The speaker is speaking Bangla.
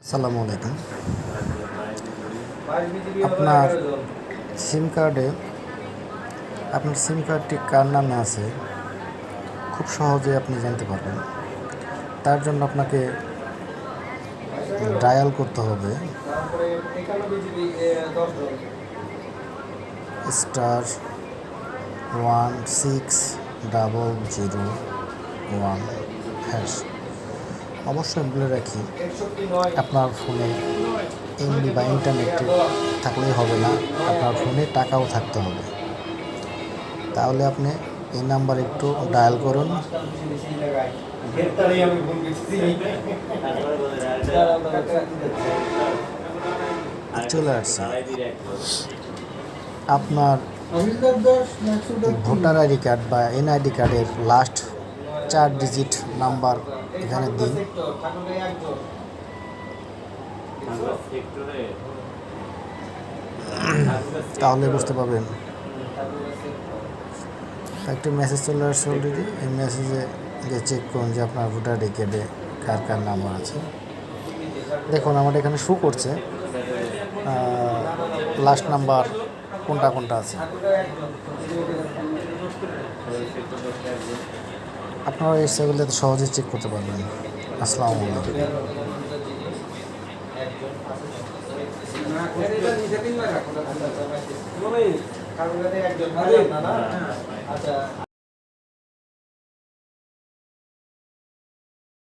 আসসালামু আলাইকুম। আপনার সিম কার্ডে আপনার সিম কার্ডটি কার নামে আছে খুব সহজে আপনি জানতে পারবেন। তার জন্য আপনাকে ডায়াল করতে হবে *16001#। অবশ্যই বলে রাখি, আপনার ফোনে এমবি বা ইন্টারনেট থাকলেই হবে না, আপনার ফোনে টাকাও থাকতে হবে। তাহলে আপনি এই নাম্বার একটু ডায়াল করুন। চলে আসছে আপনার ভোটার আইডি কার্ড বা এনআইডি কার্ডের লাস্ট 4 ডিজিট নাম্বার এখানে দিন। তাহলে বুঝতে পারবেন। একটা মেসেজ চলে আসছে অলরেডি। এই মেসেজে গিয়ে চেক করুন যে আপনার ভোটার আইডি কার্ডে কার কার নাম্বার আছে। দেখুন আমার এখানে শো করছে লাস্ট নাম্বার কোনটা কোনটা আছে। আপনারা এই সেগুলো সহজে চেক করতে পারবেন। আসসালামু আলাইকুম।